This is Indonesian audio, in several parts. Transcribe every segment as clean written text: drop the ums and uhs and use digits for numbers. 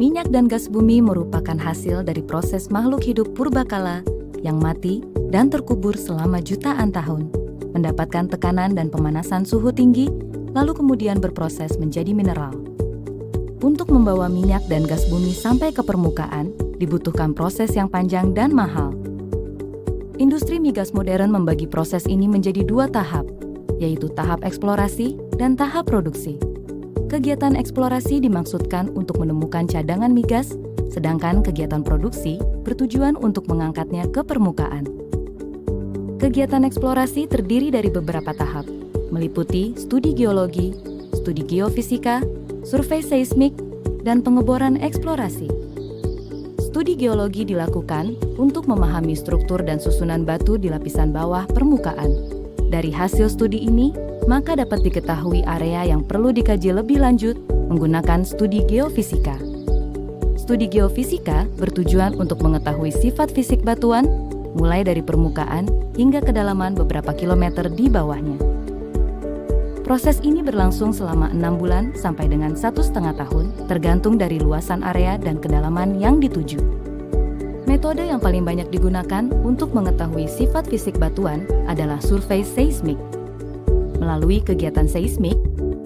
Minyak dan gas bumi merupakan hasil dari proses makhluk hidup purbakala yang mati dan terkubur selama jutaan tahun, mendapatkan tekanan dan pemanasan suhu tinggi, lalu kemudian berproses menjadi mineral. Untuk membawa minyak dan gas bumi sampai ke permukaan, dibutuhkan proses yang panjang dan mahal. Industri migas modern membagi proses ini menjadi dua tahap, yaitu tahap eksplorasi dan tahap produksi. Kegiatan eksplorasi dimaksudkan untuk menemukan cadangan migas, sedangkan kegiatan produksi bertujuan untuk mengangkatnya ke permukaan. Kegiatan eksplorasi terdiri dari beberapa tahap, meliputi studi geologi, studi geofisika, survei seismik, dan pengeboran eksplorasi. Studi geologi dilakukan untuk memahami struktur dan susunan batu di lapisan bawah permukaan. Dari hasil studi ini, maka dapat diketahui area yang perlu dikaji lebih lanjut menggunakan studi geofisika. Studi geofisika bertujuan untuk mengetahui sifat fisik batuan, mulai dari permukaan hingga kedalaman beberapa kilometer di bawahnya. Proses ini berlangsung selama 6 bulan sampai dengan 1,5 tahun, tergantung dari luasan area dan kedalaman yang dituju. Metode yang paling banyak digunakan untuk mengetahui sifat fisik batuan adalah survei seismik. Melalui kegiatan seismik,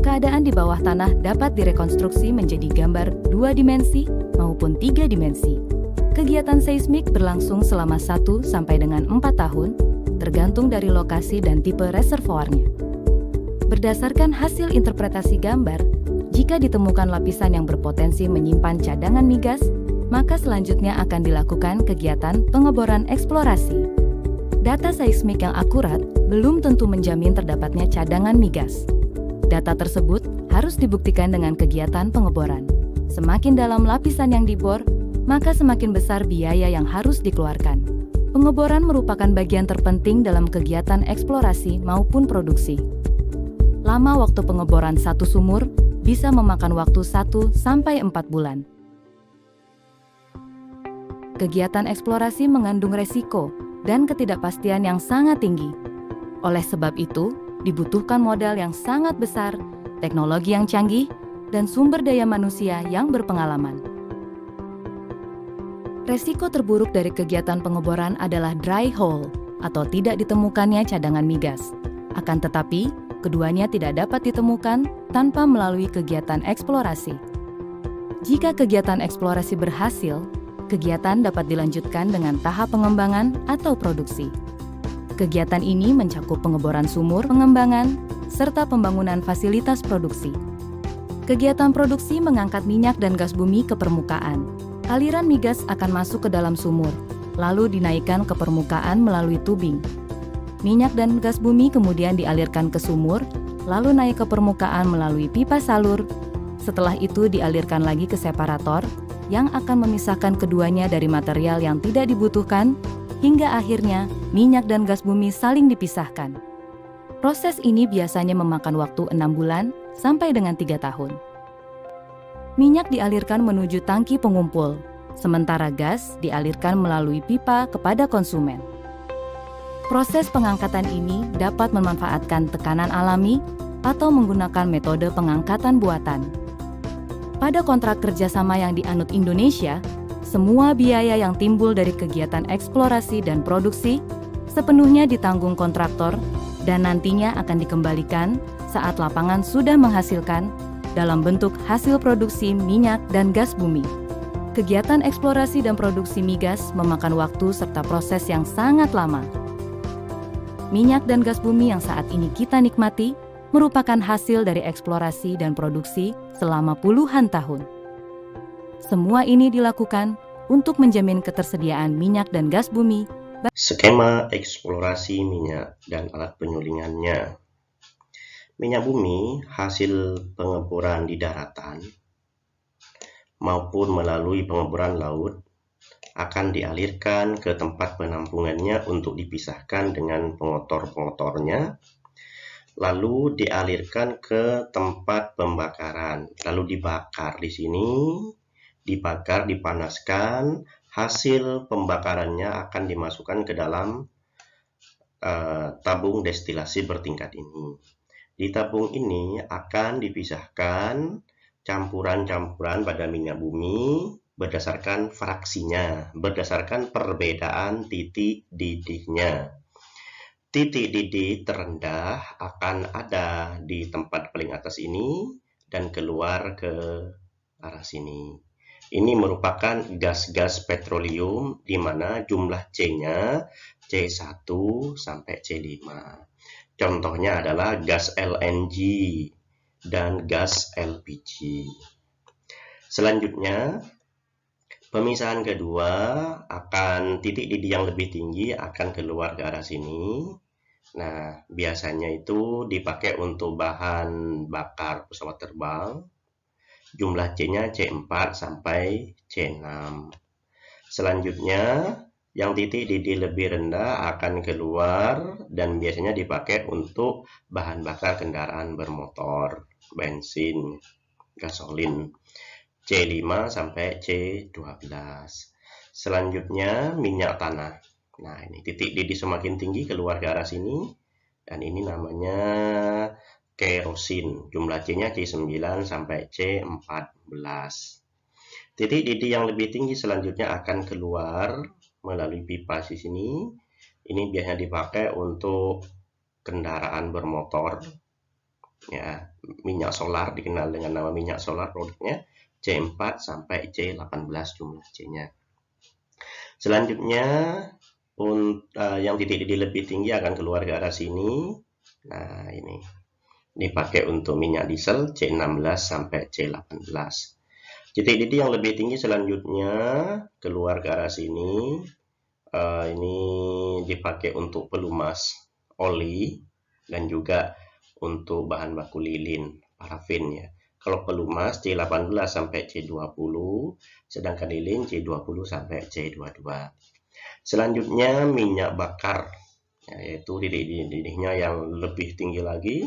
keadaan di bawah tanah dapat direkonstruksi menjadi gambar 2 dimensi maupun 3 dimensi. Kegiatan seismik berlangsung selama 1 sampai dengan 4 tahun, tergantung dari lokasi dan tipe reservoirnya. Berdasarkan hasil interpretasi gambar, jika ditemukan lapisan yang berpotensi menyimpan cadangan migas, maka selanjutnya akan dilakukan kegiatan pengeboran eksplorasi. Data seismik yang akurat belum tentu menjamin terdapatnya cadangan migas. Data tersebut harus dibuktikan dengan kegiatan pengeboran. Semakin dalam lapisan yang dibor, maka semakin besar biaya yang harus dikeluarkan. Pengeboran merupakan bagian terpenting dalam kegiatan eksplorasi maupun produksi. Lama waktu pengeboran satu sumur bisa memakan waktu 1 sampai 4 bulan. Kegiatan eksplorasi mengandung resiko dan ketidakpastian yang sangat tinggi. Oleh sebab itu, dibutuhkan modal yang sangat besar, teknologi yang canggih, dan sumber daya manusia yang berpengalaman. Resiko terburuk dari kegiatan pengeboran adalah dry hole, atau tidak ditemukannya cadangan migas. Akan tetapi, keduanya tidak dapat ditemukan tanpa melalui kegiatan eksplorasi. Jika kegiatan eksplorasi berhasil, kegiatan dapat dilanjutkan dengan tahap pengembangan atau produksi. Kegiatan ini mencakup pengeboran sumur, pengembangan, serta pembangunan fasilitas produksi. Kegiatan produksi mengangkat minyak dan gas bumi ke permukaan. Aliran migas akan masuk ke dalam sumur, lalu dinaikkan ke permukaan melalui tubing. Minyak dan gas bumi kemudian dialirkan ke sumur, lalu naik ke permukaan melalui pipa salur. Setelah itu dialirkan lagi ke separator, yang akan memisahkan keduanya dari material yang tidak dibutuhkan, hingga akhirnya minyak dan gas bumi saling dipisahkan. Proses ini biasanya memakan waktu 6 bulan sampai dengan 3 tahun. Minyak dialirkan menuju tangki pengumpul, sementara gas dialirkan melalui pipa kepada konsumen. Proses pengangkatan ini dapat memanfaatkan tekanan alami atau menggunakan metode pengangkatan buatan. Pada kontrak kerjasama yang dianut Indonesia, semua biaya yang timbul dari kegiatan eksplorasi dan produksi sepenuhnya ditanggung kontraktor dan nantinya akan dikembalikan saat lapangan sudah menghasilkan dalam bentuk hasil produksi minyak dan gas bumi. Kegiatan eksplorasi dan produksi migas memakan waktu serta proses yang sangat lama. Minyak dan gas bumi yang saat ini kita nikmati merupakan hasil dari eksplorasi dan produksi selama puluhan tahun. Semua ini dilakukan untuk menjamin ketersediaan minyak dan gas bumi. Skema eksplorasi minyak dan alat penyulingannya. Minyak bumi hasil pengeboran di daratan maupun melalui pengeboran laut akan dialirkan ke tempat penampungannya untuk dipisahkan dengan pengotor-pengotornya, lalu dialirkan ke tempat pembakaran, lalu dibakar di sini, dibakar, dipanaskan, hasil pembakarannya akan dimasukkan ke dalam tabung destilasi bertingkat ini. Di tabung ini akan dipisahkan campuran-campuran pada minyak bumi berdasarkan fraksinya, berdasarkan perbedaan titik didihnya. Titik didih terendah akan ada di tempat paling atas ini dan keluar ke arah sini. Ini merupakan gas-gas petroleum di mana jumlah C-nya C1 sampai C5. Contohnya adalah gas LNG dan gas LPG. Selanjutnya, pemisahan kedua akan titik didih yang lebih tinggi akan keluar ke arah sini. Nah, biasanya itu dipakai untuk bahan bakar pesawat terbang. Jumlah C-nya C4 sampai C6. Selanjutnya, yang titik didih lebih rendah akan keluar dan biasanya dipakai untuk bahan bakar kendaraan bermotor, bensin, gasolin. C5 sampai C12. Selanjutnya, minyak tanah. Nah, ini titik didih semakin tinggi keluar ke arah sini. Dan ini namanya kerosin. Jumlah C-nya C9 sampai C14. Titik didih yang lebih tinggi selanjutnya akan keluar melalui pipa di sini. Ini biasanya dipakai untuk kendaraan bermotor. Ya, minyak solar dikenal dengan nama minyak solar produknya. C4 sampai C18 jumlah C-nya. Selanjutnya, yang titik didih lebih tinggi akan keluar ke arah sini. Nah, ini dipakai untuk minyak diesel C16 sampai C18. Titik didih yang lebih tinggi selanjutnya keluar ke arah sini. Ini dipakai untuk pelumas oli dan juga untuk bahan baku lilin, parafin ya. Kalau pelumas C18 sampai C20, sedangkan lilin C20 sampai C22. Selanjutnya minyak bakar, yaitu titik didihnya yang lebih tinggi lagi,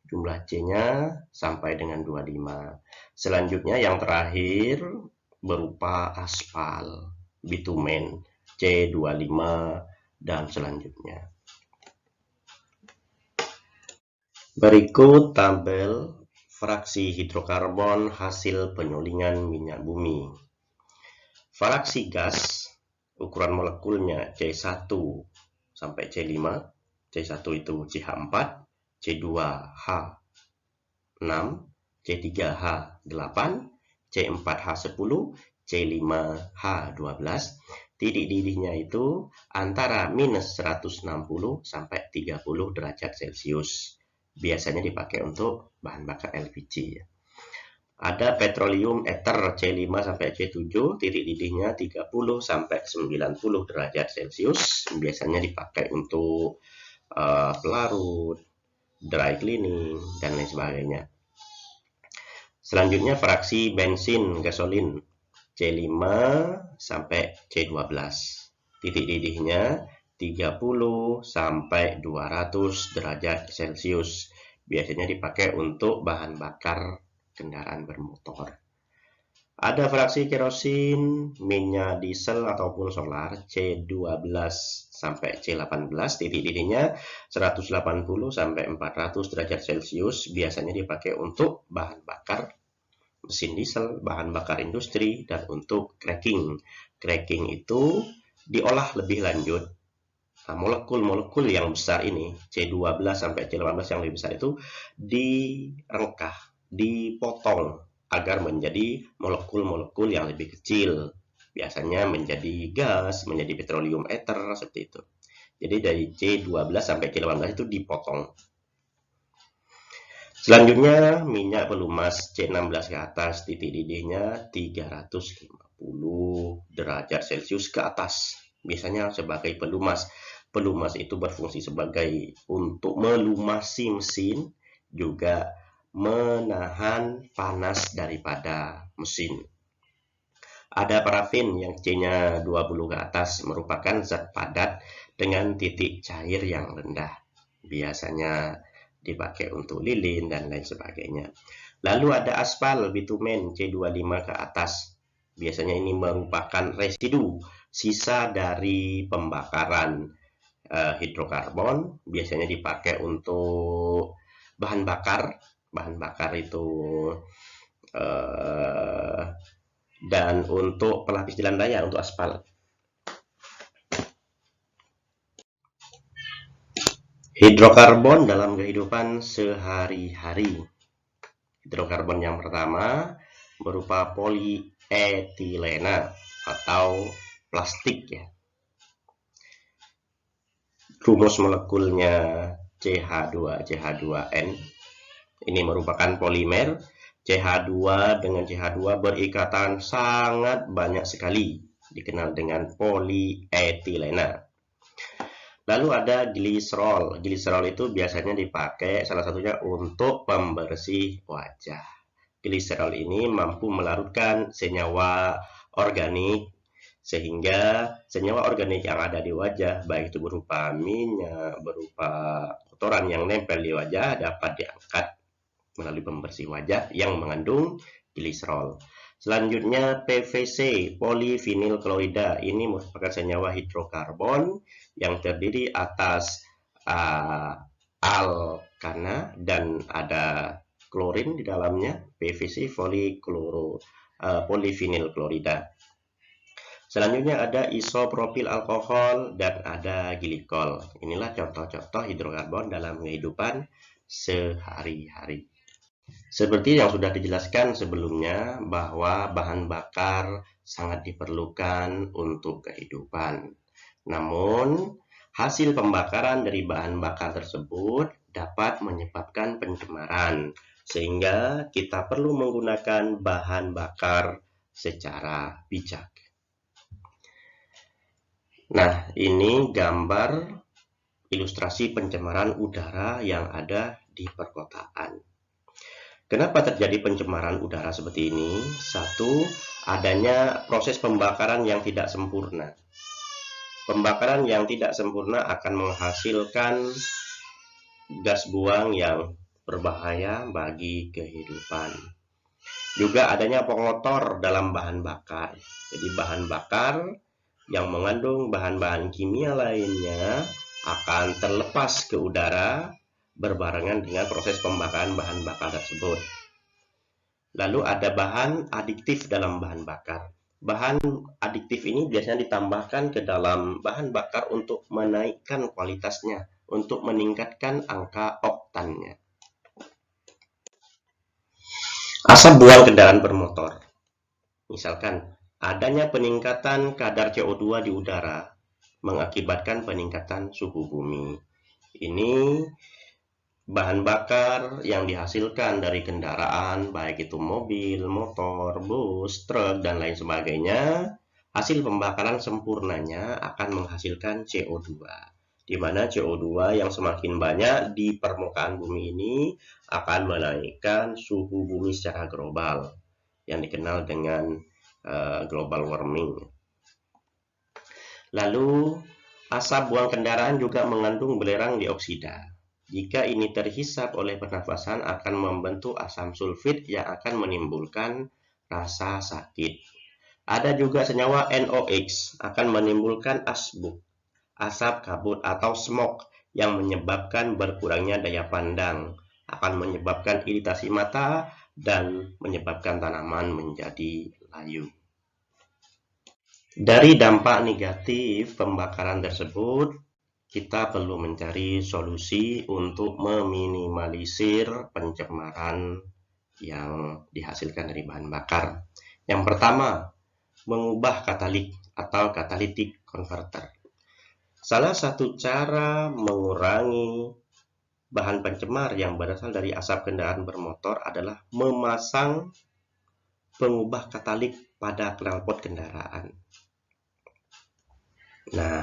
jumlah C-nya sampai dengan 25. Selanjutnya yang terakhir berupa aspal, bitumen, C25 dan selanjutnya. Berikut tabel fraksi hidrokarbon hasil penyulingan minyak bumi. Fraksi gas ukuran molekulnya C1 sampai C5, C1 itu CH4, C2 H6, C3 H8, C4 H10, C5 H12. Titik didihnya itu antara minus 160 sampai 30 derajat Celcius. Biasanya dipakai untuk bahan bakar LPG. Ada petroleum ether C5 sampai C7, titik didihnya 30 sampai 90 derajat Celcius. Biasanya dipakai untuk pelarut, dry cleaning, dan lain sebagainya. Selanjutnya fraksi bensin gasolin C5 sampai C12. Titik didihnya 30 sampai 200 derajat Celcius. Biasanya dipakai untuk bahan bakar kendaraan bermotor. Ada fraksi kerosin, minyak diesel ataupun solar C12 sampai C18, titik didihnya 180 sampai 400 derajat Celcius. Biasanya dipakai untuk bahan bakar mesin diesel, bahan bakar industri, dan untuk cracking. Cracking itu diolah lebih lanjut. Nah, molekul-molekul yang besar ini, C12 sampai C18 yang lebih besar itu direngkah, dipotong agar menjadi molekul-molekul yang lebih kecil. Biasanya menjadi gas, menjadi petroleum ether, seperti itu. Jadi dari C12 sampai C18 itu dipotong. Selanjutnya minyak pelumas C16 ke atas, titik didihnya 350 derajat Celcius ke atas. Biasanya sebagai pelumas. Pelumas itu berfungsi sebagai untuk melumasi mesin, juga menahan panas daripada mesin. Ada parafin yang C-nya 20 ke atas, merupakan zat padat dengan titik cair yang rendah. Biasanya dipakai untuk lilin dan lain sebagainya. Lalu ada aspal bitumen C25 ke atas. Biasanya ini merupakan residu sisa dari pembakaran hidrokarbon. Biasanya dipakai untuk bahan bakar. Bahan bakar itu dan untuk pelapis jalan raya untuk aspal. Hidrokarbon dalam kehidupan sehari-hari. Hidrokarbon yang pertama berupa polietilena atau plastik ya. Rumus molekulnya CH2CH2N. Ini merupakan polimer. CH2 dengan CH2 berikatan sangat banyak sekali, dikenal dengan polietilena. Lalu ada gliserol. Gliserol itu biasanya dipakai salah satunya untuk pembersih wajah. Gliserol ini mampu melarutkan senyawa organik sehingga senyawa organik yang ada di wajah, baik itu berupa minyak, berupa kotoran yang nempel di wajah, dapat diangkat melalui pembersih wajah yang mengandung gliserol. Selanjutnya PVC, polyvinyl klorida. Ini merupakan senyawa hidrokarbon yang terdiri atas alkana dan ada klorin di dalamnya, PVC polyvinyl klorida. Selanjutnya ada isopropil alkohol dan ada glikol. Inilah contoh-contoh hidrokarbon dalam kehidupan sehari-hari. Seperti yang sudah dijelaskan sebelumnya bahwa bahan bakar sangat diperlukan untuk kehidupan. Namun, hasil pembakaran dari bahan bakar tersebut dapat menyebabkan pencemaran, sehingga kita perlu menggunakan bahan bakar secara bijak. Nah, ini gambar ilustrasi pencemaran udara yang ada di perkotaan. Kenapa terjadi pencemaran udara seperti ini? Satu, adanya proses pembakaran yang tidak sempurna. Pembakaran yang tidak sempurna akan menghasilkan gas buang yang berbahaya bagi kehidupan. Juga adanya pengotor dalam bahan bakar. Jadi bahan bakar yang mengandung bahan-bahan kimia lainnya akan terlepas ke udara berbarengan dengan proses pembakaran bahan bakar tersebut. Lalu ada bahan adiktif dalam bahan bakar. Bahan adiktif ini biasanya ditambahkan ke dalam bahan bakar untuk menaikkan kualitasnya, untuk meningkatkan angka oktannya. Asap buang kendaraan bermotor. Misalkan adanya peningkatan kadar CO2 di udara mengakibatkan peningkatan suhu bumi. Ini bahan bakar yang dihasilkan dari kendaraan, baik itu mobil, motor, bus, truk, dan lain sebagainya, hasil pembakaran sempurnanya akan menghasilkan CO2. Di mana CO2 yang semakin banyak di permukaan bumi ini akan menaikkan suhu bumi secara global, yang dikenal dengan global warming. Lalu, asap buang kendaraan juga mengandung belerang dioksida. Jika ini terhisap oleh pernafasan akan membentuk asam sulfit yang akan menimbulkan rasa sakit. Ada juga senyawa NOx akan menimbulkan asbuk, asap kabut atau smog yang menyebabkan berkurangnya daya pandang, akan menyebabkan iritasi mata dan menyebabkan tanaman menjadi layu. Dari dampak negatif pembakaran tersebut, kita perlu mencari solusi untuk meminimalisir pencemaran yang dihasilkan dari bahan bakar. Yang pertama, mengubah katalik atau catalytic converter. Salah satu cara mengurangi bahan pencemar yang berasal dari asap kendaraan bermotor adalah memasang pengubah katalik pada knalpot kendaraan. Nah,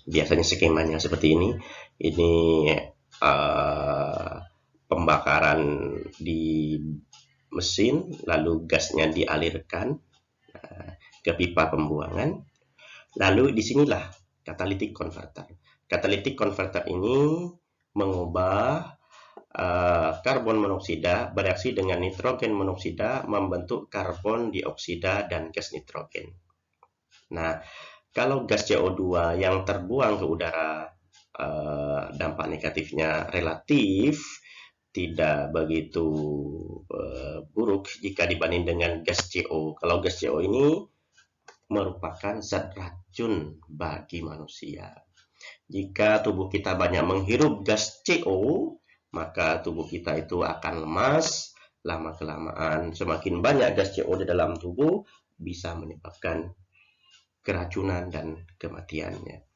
biasanya skemanya seperti ini. Ini pembakaran di mesin, lalu gasnya dialirkan ke pipa pembuangan. Lalu disinilah catalytic converter. Catalytic converter ini mengubah karbon monoksida bereaksi dengan nitrogen monoksida membentuk karbon dioksida dan gas nitrogen. Nah, kalau gas CO2 yang terbuang ke udara dampak negatifnya relatif, tidak begitu buruk jika dibanding dengan gas CO. Kalau gas CO ini merupakan zat racun bagi manusia. Jika tubuh kita banyak menghirup gas CO, maka tubuh kita itu akan lemas. Lama-kelamaan semakin banyak gas CO di dalam tubuh bisa menyebabkan keracunan dan kematiannya.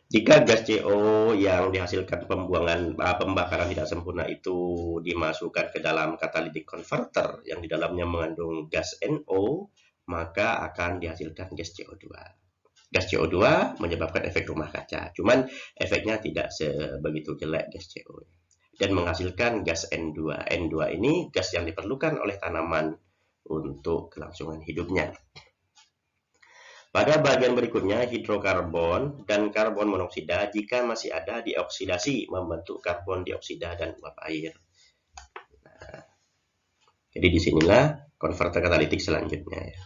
Jika gas CO yang dihasilkan pembakaran tidak sempurna itu dimasukkan ke dalam catalytic converter yang di dalamnya mengandung gas NO, maka akan dihasilkan gas CO2. Gas CO2 menyebabkan efek rumah kaca, cuman efeknya tidak sebegitu jelek gas CO dan menghasilkan gas N2. N2 ini gas yang diperlukan oleh tanaman untuk kelangsungan hidupnya. Pada bagian berikutnya, hidrokarbon dan karbon monoksida jika masih ada dioksidasi membentuk karbon dioksida dan uap air. Nah, jadi disinilah konverter katalitik selanjutnya ya.